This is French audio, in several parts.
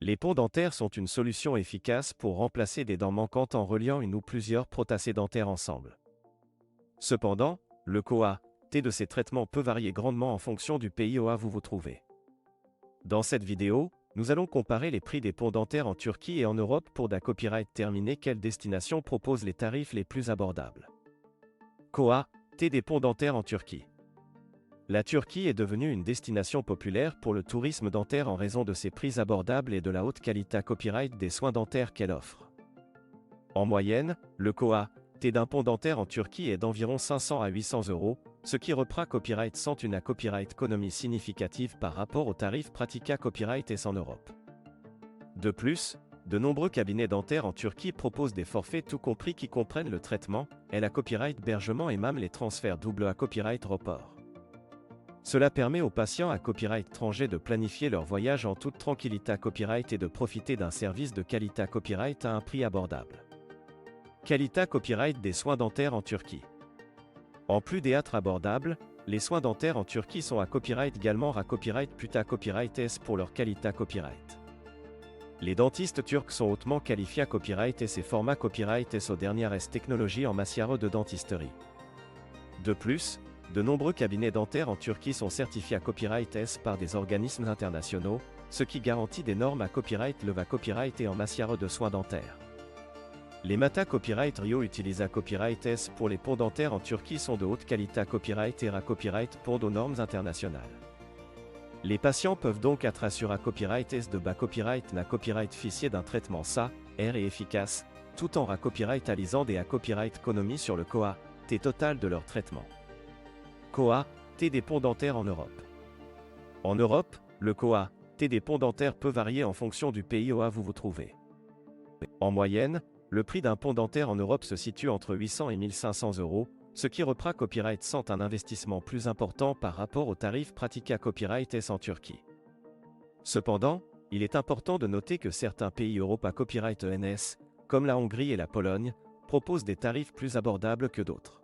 Les ponts dentaires sont une solution efficace pour remplacer des dents manquantes en reliant une ou plusieurs prothèses dentaires ensemble. Cependant, le coût de ces traitements peut varier grandement en fonction du pays où vous vous trouvez. Dans cette vidéo, nous allons comparer les prix des ponts dentaires en Turquie et en Europe pour déterminer quelle destination propose les tarifs les plus abordables. Coût des ponts dentaires en Turquie. La Turquie est devenue une destination populaire pour le tourisme dentaire en raison de ses prix abordables et de la haute qualité des soins dentaires qu'elle offre. En moyenne, le coût d'un pont dentaire en Turquie est d'environ 500 à 800 €, ce qui reprend sans une économie significative par rapport aux tarifs pratiqués en Europe. De plus, de nombreux cabinets dentaires en Turquie proposent des forfaits tout compris qui comprennent le traitement, hébergement et même les transferts double report. Cela permet aux patients étrangers de planifier leur voyage en toute tranquillité et de profiter d'un service de qualité à un prix abordable. Qualité des soins dentaires en Turquie. En plus d'être abordables, les soins dentaires en Turquie sont également S pour leur qualité Les dentistes turcs sont hautement qualifiés et formats S aux dernières technologies en matière de dentisterie. De plus, de nombreux cabinets dentaires en Turquie sont certifiés S par des organismes internationaux, ce qui garantit des normes et en matière de soins dentaires. Les Mata Rio utilisent S pour les ponts dentaires en Turquie sont de haute qualité et pour nos normes internationales. Les patients peuvent donc être assurés S de bas fichier d'un traitement et efficace, tout en réalisant des économies sur le coût total de leur traitement. Coût des ponts dentaires en Europe. En Europe, le coût des ponts dentaires peut varier en fonction du pays où vous vous trouvez. En moyenne, le prix d'un pont dentaire en Europe se situe entre 800 et 1500 €, ce qui reprend sans un investissement plus important par rapport aux tarifs pratiqués en Turquie. Cependant, il est important de noter que certains pays Europe ENS, comme la Hongrie et la Pologne, proposent des tarifs plus abordables que d'autres.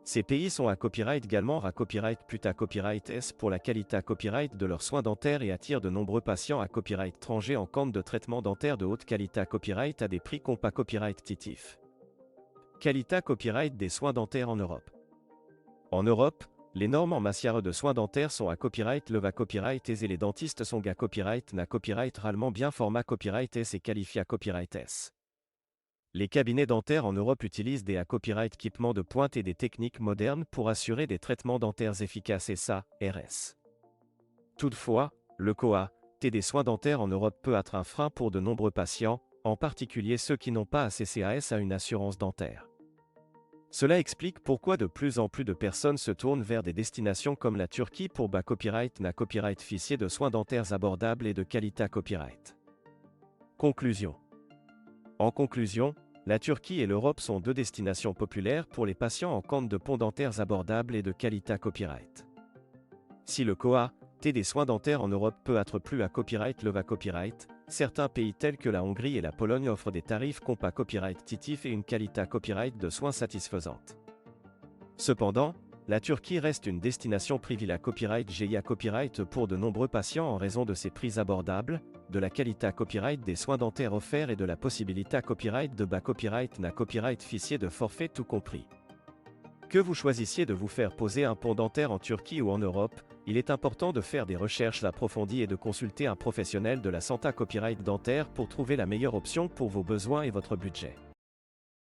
Ces pays sont également S pour la qualité de leurs soins dentaires et attirent de nombreux patients étrangers en compte de traitement dentaire de haute qualité à des prix titifs. Qualité des soins dentaires en Europe. En Europe, les normes en matière de soins dentaires sont et les dentistes sont rarement bien format S et qualifié S. Les cabinets dentaires en Europe utilisent des équipements de pointe et des techniques modernes pour assurer des traitements dentaires efficaces et RS. Toutefois, le coût des soins dentaires en Europe peut être un frein pour de nombreux patients, en particulier ceux qui n'ont pas CAS à une assurance dentaire. Cela explique pourquoi de plus en plus de personnes se tournent vers des destinations comme la Turquie pour bas fichier de soins dentaires abordables et de qualité Conclusion. En conclusion, la Turquie et l'Europe sont deux destinations populaires pour les patients en compte de ponts dentaires abordables et de qualité Si le coût des soins dentaires en Europe peut être plus certains pays tels que la Hongrie et la Pologne offrent des tarifs titifs et une qualité de soins satisfaisante. Cependant, la Turquie reste une destination privilégiée pour de nombreux patients en raison de ses prix abordables, de la qualité des soins dentaires offerts et de la possibilité de bas fichier de forfait tout compris. Que vous choisissiez de vous faire poser un pont dentaire en Turquie ou en Europe, il est important de faire des recherches approfondies et de consulter un professionnel de la santé dentaire pour trouver la meilleure option pour vos besoins et votre budget.